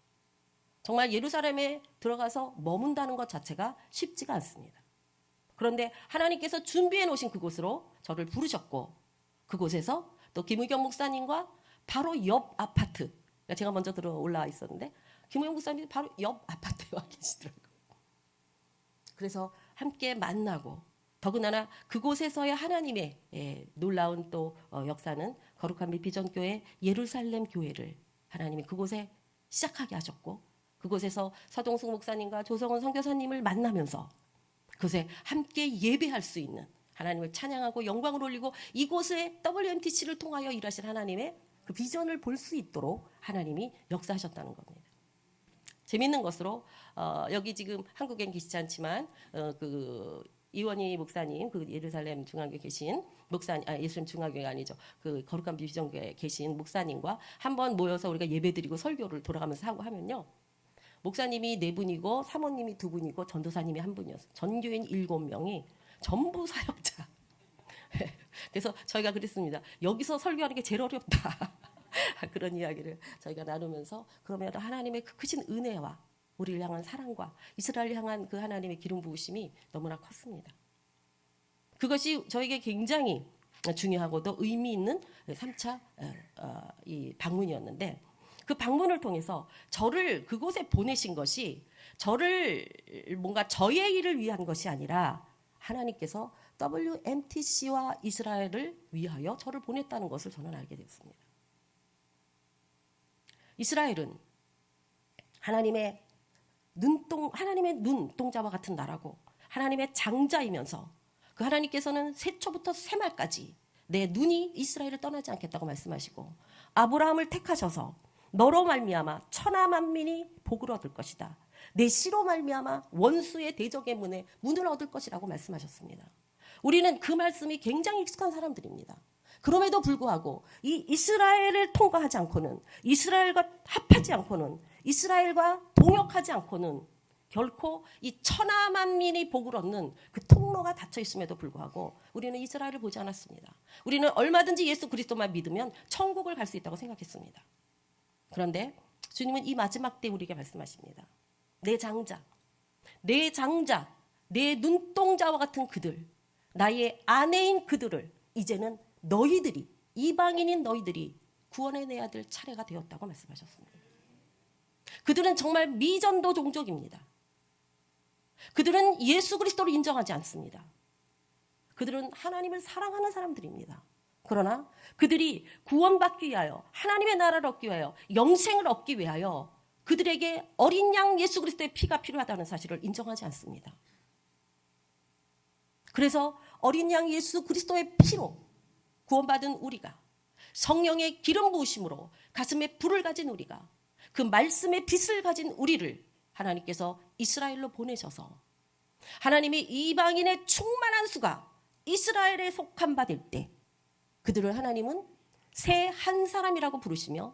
정말 예루살렘에 들어가서 머문다는 것 자체가 쉽지가 않습니다. 그런데 하나님께서 준비해 놓으신 그곳으로 저를 부르셨고 그곳에서 또 김의겸 목사님과 바로 옆 아파트, 제가 먼저 들어 올라와 있었는데 김의겸 목사님이 바로 옆 아파트에 와 계시더라고요. 그래서 함께 만나고 더군다나 그곳에서의 하나님의 놀라운 또 역사는 거룩한 빛 비전교회 예루살렘 교회를 하나님이 그곳에 시작하게 하셨고 그곳에서 서동숙 목사님과 조성원 선교사님을 만나면서 그곳에 함께 예배할 수 있는 하나님을 찬양하고 영광을 올리고 이곳에 WMTC를 통하여 일하신 하나님의 그 비전을 볼 수 있도록 하나님이 역사하셨다는 겁니다. 재밌는 것으로 여기 지금 한국엔 계시지 않지만 그 이원희 목사님 그 예루살렘 중앙교회 계신 목사님 예수님 중앙교회가 아니죠. 그 거룩한 비전교회에 계신 목사님과 한번 모여서 우리가 예배드리고 설교를 돌아가면서 하고 하면요. 목사님이 4분이고 사모님이 2분이고 전도사님이 1분이었어요. 전교인 7명이 전부 사역자. 그래서 저희가 그랬습니다. 여기서 설교하는 게 제일 어렵다. 그런 이야기를 저희가 나누면서 그러면 하나님의 그 크신 은혜와 우리를 향한 사랑과 이스라엘을 향한 그 하나님의 기름 부으심이 너무나 컸습니다. 그것이 저에게 굉장히 중요하고도 의미 있는 3차 이 방문이었는데 그 방문을 통해서 저를 그곳에 보내신 것이 저를 뭔가 저의 일을 위한 것이 아니라 하나님께서 WMTC와 이스라엘을 위하여 저를 보냈다는 것을 저는 알게 되었습니다. 이스라엘은 하나님의 눈동자와 같은 나라고 하나님의 장자이면서 그 하나님께서는 새초부터 새말까지 내 눈이 이스라엘을 떠나지 않겠다고 말씀하시고 아브라함을 택하셔서 너로 말미암아 천하 만민이 복을 얻을 것이다. 내 씨로 말미암아 원수의 대적의 문을 얻을 것이라고 말씀하셨습니다. 우리는 그 말씀이 굉장히 익숙한 사람들입니다. 그럼에도 불구하고 이 이스라엘을 통과하지 않고는 이스라엘과 합하지 않고는 이스라엘과 동역하지 않고는 결코 이 천하 만민이 복을 얻는 그 통로가 닫혀 있음에도 불구하고 우리는 이스라엘을 보지 않았습니다. 우리는 얼마든지 예수 그리스도만 믿으면 천국을 갈 수 있다고 생각했습니다. 그런데 주님은 이 마지막 때 우리에게 말씀하십니다. 내 장자, 내 눈동자와 같은 그들, 나의 아내인 그들을 이제는 너희들이, 이방인인 너희들이 구원해내야 될 차례가 되었다고 말씀하셨습니다. 그들은 정말 미전도 종족입니다. 그들은 예수 그리스도를 인정하지 않습니다. 그들은 하나님을 사랑하는 사람들입니다. 그러나 그들이 구원받기 위하여, 하나님의 나라를 얻기 위하여, 영생을 얻기 위하여 그들에게 어린 양 예수 그리스도의 피가 필요하다는 사실을 인정하지 않습니다. 그래서 어린 양 예수 그리스도의 피로 구원받은 우리가, 성령의 기름 부으심으로 가슴에 불을 가진 우리가, 그 말씀의 빛을 가진 우리를 하나님께서 이스라엘로 보내셔서 하나님이 이방인의 충만한 수가 이스라엘에 속한 바 될 때 그들을 하나님은 새 한 사람이라고 부르시며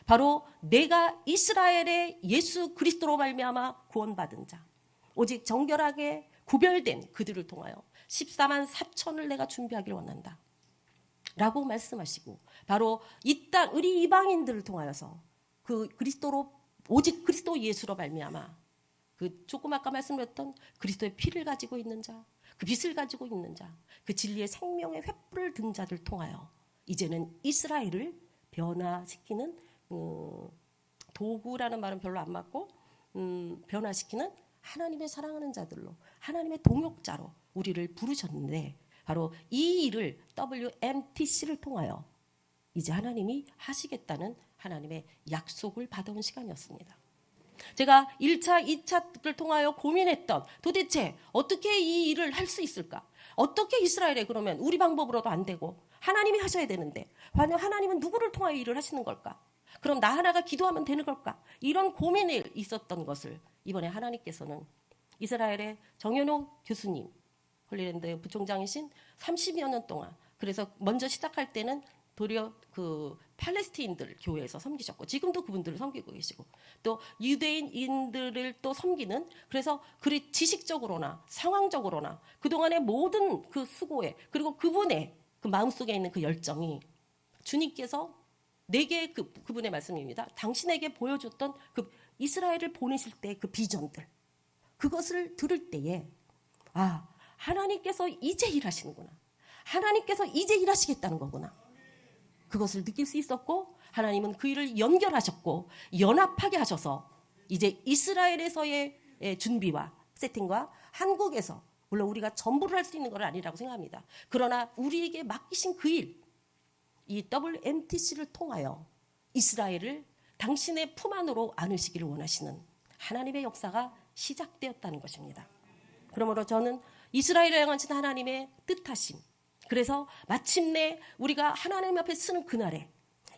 바로 내가 이스라엘의 예수 그리스도로 말미암아 구원받은 자, 오직 정결하게 구별된 그들을 통하여 14만 4천을 내가 준비하기를 원한다 라고 말씀하시고, 바로 이 땅 우리 이방인들을 통하여서 그 그리스도로, 오직 그리스도 예수로 말미암아 그 조금 아까 말씀드렸던 그리스도의 피를 가지고 있는 자, 그 빛을 가지고 있는 자, 그 진리의 생명의 횃불을 든 자들 통하여 이제는 이스라엘을 변화시키는 도구라는 말은 별로 안 맞고 변화시키는 하나님의 사랑하는 자들로, 하나님의 동역자로 우리를 부르셨는데, 바로 이 일을 WMTC를 통하여 이제 하나님이 하시겠다는 하나님의 약속을 받아온 시간이었습니다. 제가 1차, 2차를 통하여 고민했던, 도대체 어떻게 이 일을 할 수 있을까? 어떻게 이스라엘에, 그러면 우리 방법으로도 안 되고 하나님이 하셔야 되는데 하나님은 누구를 통하여 일을 하시는 걸까? 그럼 나 하나가 기도하면 되는 걸까? 이런 고민이 있었던 것을 이번에 하나님께서는 이스라엘의 정현호 교수님, 홀리랜드 부총장이신 30여 년 동안, 그래서 먼저 시작할 때는 도리어 그 팔레스타인들 교회에서 섬기셨고 지금도 그분들을 섬기고 계시고, 또 유대인들을 또 섬기는, 그래서 그리 지식적으로나 상황적으로나 그동안의 모든 그 수고에, 그리고 그분의 그 마음속에 있는 그 열정이 주님께서 내게 그분의 말씀입니다. 당신에게 보여줬던 그 이스라엘을 보내실 때 그 비전들, 그것을 들을 때에 아, 하나님께서 이제 일하시는구나, 하나님께서 이제 일하시겠다는 거구나, 그것을 느낄 수 있었고, 하나님은 그 일을 연결하셨고 연합하게 하셔서 이제 이스라엘에서의 준비와 세팅과 한국에서, 물론 우리가 전부를 할 수 있는 건 아니라고 생각합니다. 그러나 우리에게 맡기신 그 일, 이 WMTC를 통하여 이스라엘을 당신의 품 안으로 안으시기를 원하시는 하나님의 역사가 시작되었다는 것입니다. 그러므로 저는 이스라엘을 향하신 하나님의 뜻하심, 그래서 마침내 우리가 하나님 앞에 서는 그날에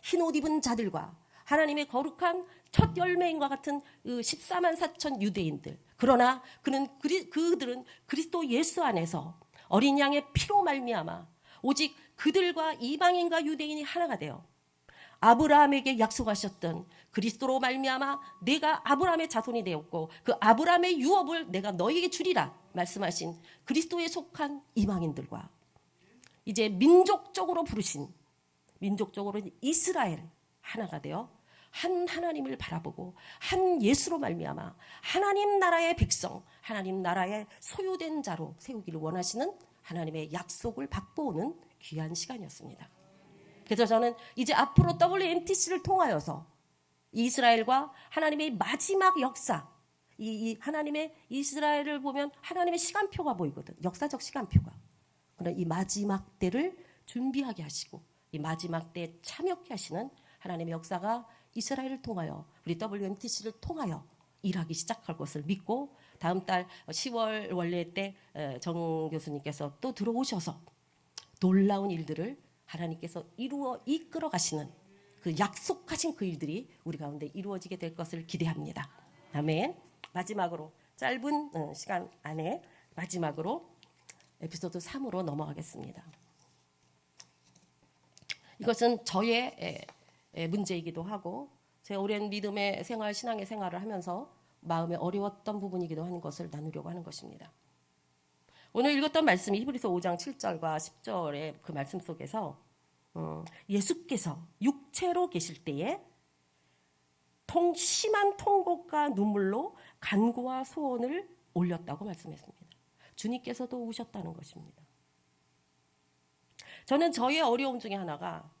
흰 옷 입은 자들과 하나님의 거룩한 첫 열매인과 같은 14만 4천 유대인들, 그러나 그들은 그리스도 예수 안에서 어린 양의 피로 말미암아 오직 그들과 이방인과 유대인이 하나가 되어 아브라함에게 약속하셨던 그리스도로 말미암아 내가 아브라함의 자손이 되었고 그 아브라함의 유업을 내가 너희에게 주리라 말씀하신 그리스도에 속한 이방인들과 이제 민족적으로 부르신, 민족적으로 이스라엘 하나가 되어 한 하나님을 바라보고 한 예수로 말미암아 하나님 나라의 백성, 하나님 나라의 소유된 자로 세우기를 원하시는 하나님의 약속을 받고 오는 귀한 시간이었습니다. 그래서 저는 이제 앞으로 WMTC를 통하여서 이스라엘과 하나님의 마지막 역사, 이 하나님의 이스라엘을 보면 하나님의 시간표가 보이거든, 역사적 시간표가. 그러나 이 마지막 때를 준비하게 하시고 이 마지막 때에 참여케 하시는 하나님의 역사가 이스라엘을 통하여 우리 WMTC를 통하여 일하기 시작할 것을 믿고, 다음 달 10월 원래 때 정 교수님께서 또 들어오셔서 놀라운 일들을 하나님께서 이끌어 가시는 그 약속하신 그 일들이 우리 가운데 이루어지게 될 것을 기대합니다. 아멘. 마지막으로 짧은 시간 안에 마지막으로 에피소드 3으로 넘어가겠습니다. 이것은 저의 문제이기도 하고, 제가 오랜 믿음의 생활, 신앙의 생활을 하면서 마음에 어려웠던 부분이기도 한 것을 나누려고 하는 것입니다. 오늘 읽었던 말씀이 히브리서 5장 7절과 10절의 그 말씀 속에서 예수께서 육체로 계실 때에 심한 통곡과 눈물로 간구와 소원을 올렸다고 말씀했습니다. 주님께서도 우셨다는 것입니다. 저는 저의 어려움 중에 하나가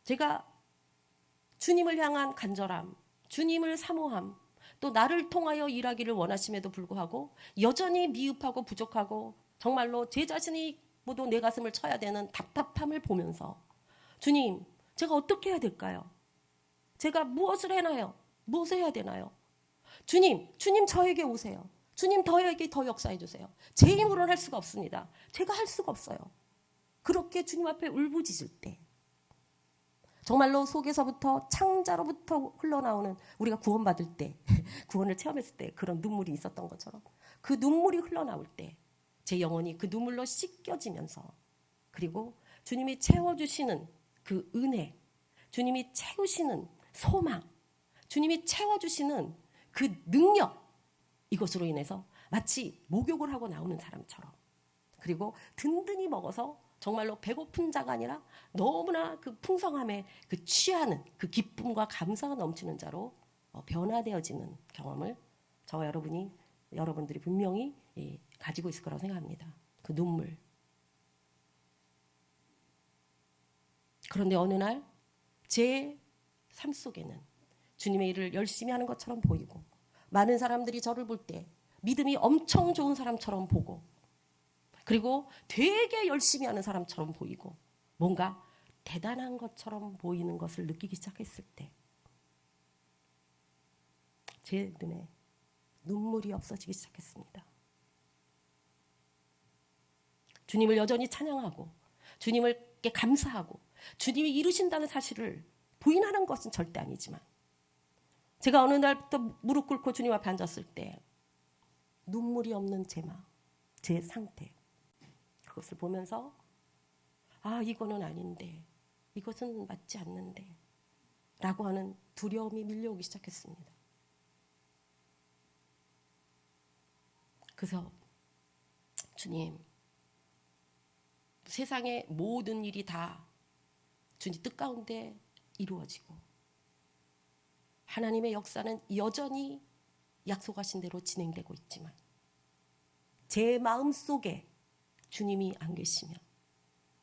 제가 주님을 향한 간절함, 주님을 사모함, 또 나를 통하여 일하기를 원하심에도 불구하고 여전히 미흡하고 부족하고 정말로 제 자신이 모두 내 가슴을 쳐야 되는 답답함을 보면서 주님, 제가 어떻게 해야 될까요? 제가 무엇을 해나요? 무엇을 해야 되나요? 주님 저에게 오세요. 주님 저에게 더 역사해 주세요. 제 힘으로는 할 수가 없습니다. 제가 할 수가 없어요. 그렇게 주님 앞에 울부짖을 때 정말로 속에서부터 창자로부터 흘러나오는 우리가 구원받을 때 구원을 체험했을 때 그런 눈물이 있었던 것처럼 그 눈물이 흘러나올 때 제 영혼이 그 눈물로 씻겨지면서 그리고 주님이 채워주시는 그 은혜, 주님이 채우시는 소망, 주님이 채워주시는 그 능력, 이것으로 인해서 마치 목욕을 하고 나오는 사람처럼 그리고 든든히 먹어서 정말로 배고픈 자가 아니라 너무나 그 풍성함에 그 취하는 그 기쁨과 감사가 넘치는 자로 변화되어지는 경험을 저와 여러분들이 분명히 가지고 있을 거라고 생각합니다. 그 눈물. 그런데 어느 날 제 삶 속에는 주님의 일을 열심히 하는 것처럼 보이고 많은 사람들이 저를 볼 때 믿음이 엄청 좋은 사람처럼 보고 그리고 되게 열심히 하는 사람처럼 보이고 뭔가 대단한 것처럼 보이는 것을 느끼기 시작했을 때 제 눈에 눈물이 없어지기 시작했습니다. 주님을 여전히 찬양하고 주님께 감사하고 주님이 이루신다는 사실을 부인하는 것은 절대 아니지만 제가 어느 날부터 무릎 꿇고 주님 앞에 앉았을 때 눈물이 없는 제 마음, 제 상태 그것을 보면서 이거는 아닌데 이것은 맞지 않는데 라고 하는 두려움이 밀려오기 시작했습니다. 그래서 주님 세상의 모든 일이 다 주님 뜻 가운데 이루어지고 하나님의 역사는 여전히 약속하신 대로 진행되고 있지만 제 마음속에 주님이 안 계시며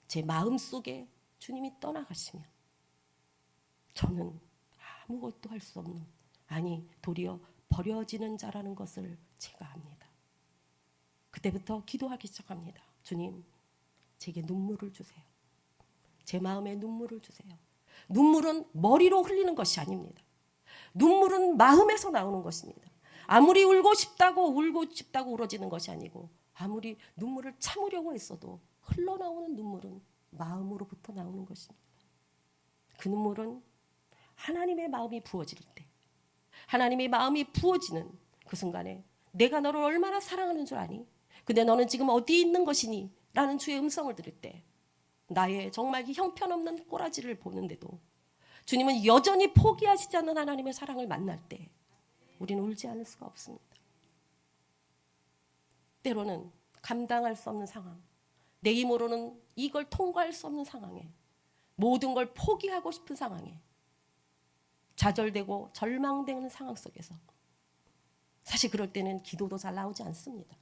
제 마음속에 주님이 떠나가시며 저는 아무것도 할 수 없는 도리어 버려지는 자라는 것을 제가 압니다. 그때부터 기도하기 시작합니다. 주님 제게 눈물을 주세요. 제 마음에 눈물을 주세요. 눈물은 머리로 흘리는 것이 아닙니다. 눈물은 마음에서 나오는 것입니다. 아무리 울고 싶다고 울어지는 것이 아니고 아무리 눈물을 참으려고 했어도 흘러나오는 눈물은 마음으로부터 나오는 것입니다. 그 눈물은 하나님의 마음이 부어질 때 하나님의 마음이 부어지는 그 순간에 내가 너를 얼마나 사랑하는 줄 아니? 근데 너는 지금 어디 있는 것이니? 라는 주의 음성을 들을 때 나의 정말 형편없는 꼬라지를 보는데도 주님은 여전히 포기하시지 않는 하나님의 사랑을 만날 때 우리는 울지 않을 수가 없습니다. 때로는 감당할 수 없는 상황, 내 힘으로는 이걸 통과할 수 없는 상황에 모든 걸 포기하고 싶은 상황에 좌절되고 절망되는 상황 속에서 사실 그럴 때는 기도도 잘 나오지 않습니다.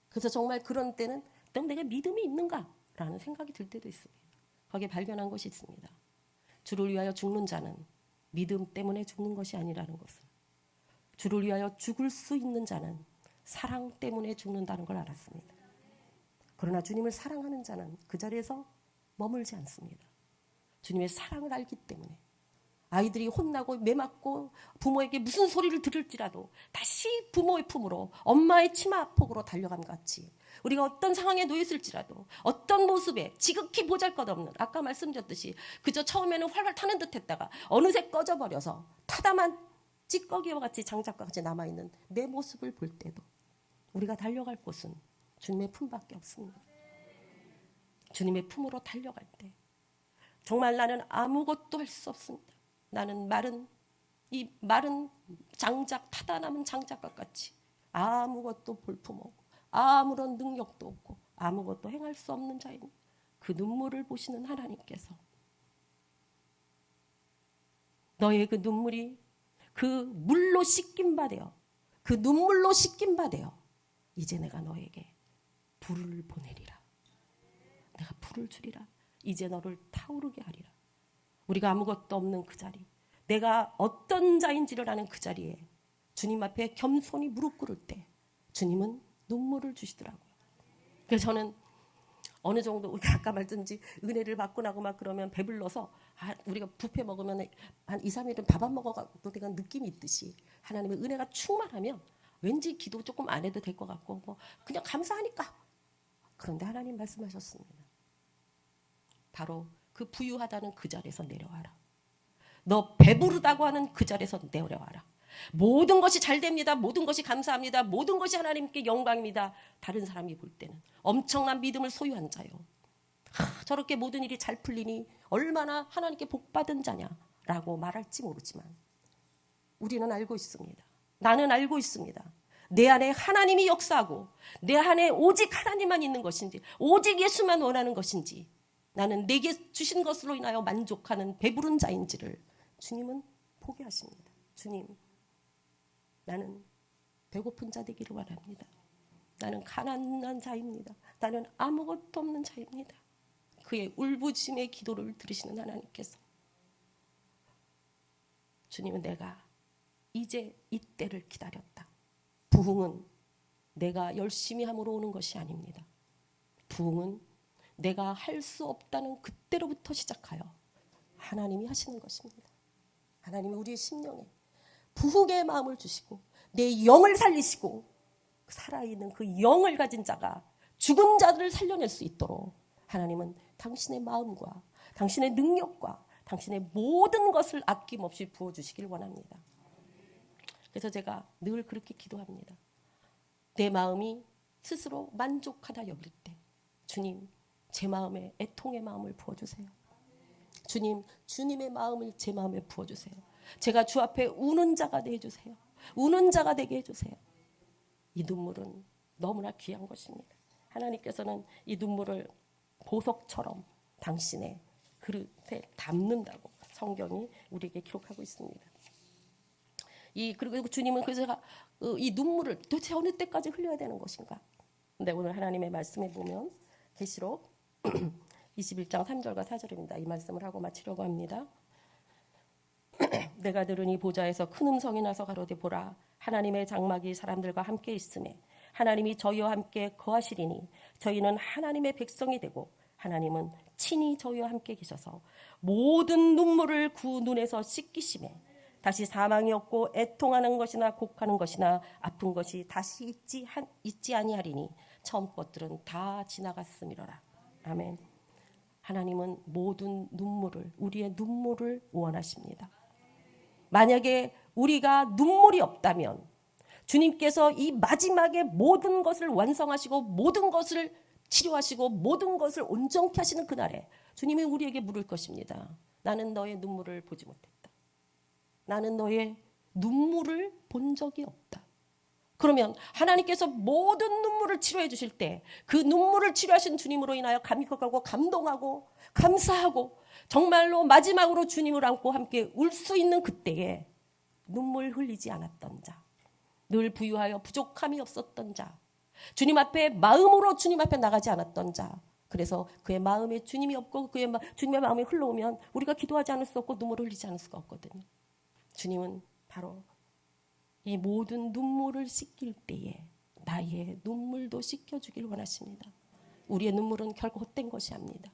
그래서 정말 그런 때는 내가 믿음이 있는가? 라는 생각이 들 때도 있습니다. 거기에 발견한 것이 있습니다. 주를 위하여 죽는 자는 믿음 때문에 죽는 것이 아니라는 것을, 주를 위하여 죽을 수 있는 자는 사랑 때문에 죽는다는 걸 알았습니다. 그러나 주님을 사랑하는 자는 그 자리에서 머물지 않습니다. 주님의 사랑을 알기 때문에 아이들이 혼나고 매맞고 부모에게 무슨 소리를 들을지라도 다시 부모의 품으로 엄마의 치마폭으로 달려간 것 같이 우리가 어떤 상황에 놓였을지라도 어떤 모습에 지극히 보잘것없는 아까 말씀드렸듯이 그저 처음에는 활활 타는 듯 했다가 어느새 꺼져버려서 타다만 찌꺼기와 같이 장작과 같이 남아있는 내 모습을 볼 때도 우리가 달려갈 곳은 주님의 품밖에 없습니다. 주님의 품으로 달려갈 때 정말 나는 아무것도 할 수 없습니다. 나는 마른 이 마른 장작, 타다 남은 장작과 같이 아무것도 볼품없고 아무런 능력도 없고 아무것도 행할 수 없는 자인 그 눈물을 보시는 하나님께서 너의 그 눈물이 그 물로 씻긴 바 되어 그 눈물로 씻긴 바 되어 이제 내가 너에게 불을 보내리라. 내가 불을 주리라. 이제 너를 타오르게 하리라. 우리가 아무것도 없는 그 자리, 내가 어떤 자인지를 아는 그 자리에 주님 앞에 겸손히 무릎 꿇을 때 주님은 눈물을 주시더라고요. 그래서 저는 어느 정도 우리가 아까 말든지 은혜를 받고 나고 막 그러면 배불러서 우리가 뷔페 먹으면 한 2, 3일은 밥 안 먹어도 되는 느낌이 있듯이 하나님의 은혜가 충만하면 왠지 기도 조금 안 해도 될 것 같고 뭐 그냥 감사하니까. 그런데 하나님 말씀하셨습니다. 바로 그 부유하다는 그 자리에서 내려와라. 너 배부르다고 하는 그 자리에서 내려와라. 모든 것이 잘 됩니다. 모든 것이 감사합니다. 모든 것이 하나님께 영광입니다. 다른 사람이 볼 때는 엄청난 믿음을 소유한 자요. 저렇게 모든 일이 잘 풀리니 얼마나 하나님께 복받은 자냐라고 말할지 모르지만 우리는 알고 있습니다. 나는 알고 있습니다. 내 안에 하나님이 역사하고 내 안에 오직 하나님만 있는 것인지 오직 예수만 원하는 것인지 나는 내게 주신 것으로 인하여 만족하는 배부른 자인지를 주님은 포기하십니다. 주님, 나는 배고픈 자 되기를 원합니다. 나는 가난한 자입니다. 나는 아무것도 없는 자입니다. 그의 울부짖음의 기도를 들으시는 하나님께서 주님은 내가 이제 이때를 기다렸다. 부흥은 내가 열심히 함으로 오는 것이 아닙니다. 부흥은 내가 할 수 없다는 그때로부터 시작하여 하나님이 하시는 것입니다. 하나님이 우리의 심령에 부흥의 마음을 주시고 내 영을 살리시고 살아있는 그 영을 가진 자가 죽은 자들을 살려낼 수 있도록 하나님은 당신의 마음과 당신의 능력과 당신의 모든 것을 아낌없이 부어주시길 원합니다. 그래서 제가 늘 그렇게 기도합니다. 내 마음이 스스로 만족하다 여길 때 주님, 제 마음에 애통의 마음을 부어주세요. 주님, 주님의 마음을 제 마음에 부어주세요. 제가 주 앞에 우는 자가 되게 해주세요. 우는 자가 되게 해주세요. 이 눈물은 너무나 귀한 것입니다. 하나님께서는 이 눈물을 보석처럼 당신의 그릇에 담는다고 성경이 우리에게 기록하고 있습니다. 그리고 주님은 그래서 이 눈물을 도대체 어느 때까지 흘려야 되는 것인가? 근데 오늘 하나님의 말씀에 보면 계시록 21장 3절과 4절입니다. 이 말씀을 하고 마치려고 합니다. 내가 들으니 보좌에서 큰 음성이 나서 가로되 보라 하나님의 장막이 사람들과 함께 있음에 하나님이 저희와 함께 거하시리니 저희는 하나님의 백성이 되고 하나님은 친히 저희와 함께 계셔서 모든 눈물을 그 눈에서 씻기심에 다시 사망이 없고 애통하는 것이나 곡하는 것이나 아픈 것이 다시 있지 아니하리니 처음 것들은 다 지나갔음이로라. 아멘. 하나님은 모든 눈물을 우리의 눈물을 원하십니다. 만약에 우리가 눈물이 없다면 주님께서 이 마지막에 모든 것을 완성하시고 모든 것을 치료하시고 모든 것을 온전케 하시는 그날에 주님이 우리에게 물을 것입니다. 나는 너의 눈물을 보지 못했다. 나는 너의 눈물을 본 적이 없다. 그러면 하나님께서 모든 눈물을 치료해 주실 때 그 눈물을 치료하신 주님으로 인하여 감격하고 감동하고 감사하고 정말로 마지막으로 주님을 안고 함께 울 수 있는 그때에 눈물 흘리지 않았던 자, 늘 부유하여 부족함이 없었던 자, 주님 앞에 마음으로 주님 앞에 나가지 않았던 자, 그래서 그의 마음에 주님이 없고 주님의 마음이 흘러오면 우리가 기도하지 않을 수 없고 눈물을 흘리지 않을 수가 없거든요. 주님은 바로 이 모든 눈물을 씻길 때에 나의 눈물도 씻겨주길 원하십니다. 우리의 눈물은 결코 헛된 것이 아닙니다.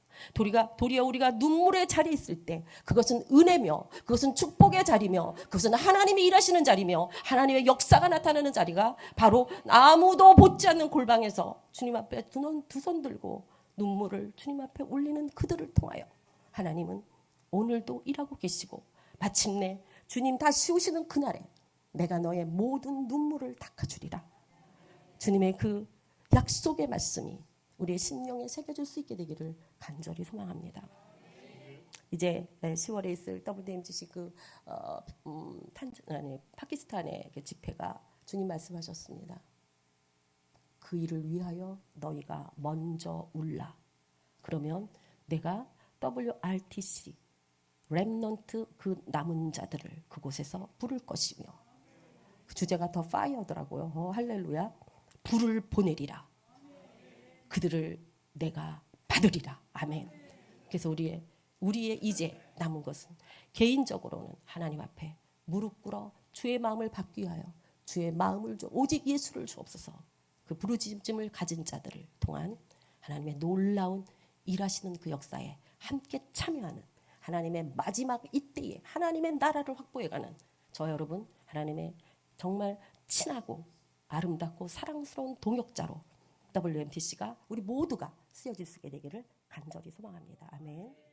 도리어 우리가 눈물의 자리에 있을 때 그것은 은혜며 그것은 축복의 자리며 그것은 하나님이 일하시는 자리며 하나님의 역사가 나타나는 자리가 바로 아무도 보지 않는 골방에서 주님 앞에 두 손 들고 눈물을 주님 앞에 올리는 그들을 통하여 하나님은 오늘도 일하고 계시고 마침내 주님 다시 오시는 그날에 내가 너의 모든 눈물을 닦아주리라. 주님의 그 약속의 말씀이 우리의 심령에 새겨질 수 있게 되기를 간절히 소망합니다. 이제 10월에 있을 WMGC 파키스탄의 그 집회가 주님 말씀하셨습니다. 그 일을 위하여 너희가 먼저 울라. 그러면 내가 WRTC 렘넌트 그 남은 자들을 그곳에서 부를 것이며, 그 주제가 더 파이어더라고요. 할렐루야. 불을 보내리라. 그들을 내가 받으리라. 아멘. 그래서 우리의 이제 남은 것은 개인적으로는 하나님 앞에 무릎 꿇어 주의 마음을 받기 위하여 주의 마음을 줘, 오직 예수를 주옵소서. 그 부르짖음을 가진 자들을 통한 하나님의 놀라운 일하시는 그 역사에 함께 참여하는, 하나님의 마지막 이때에 하나님의 나라를 확보해가는 저 여러분, 하나님의 정말 친하고 아름답고 사랑스러운 동역자로 WMTC가 우리 모두가 쓰여질 수 있게 되기를 간절히 소망합니다. 아멘.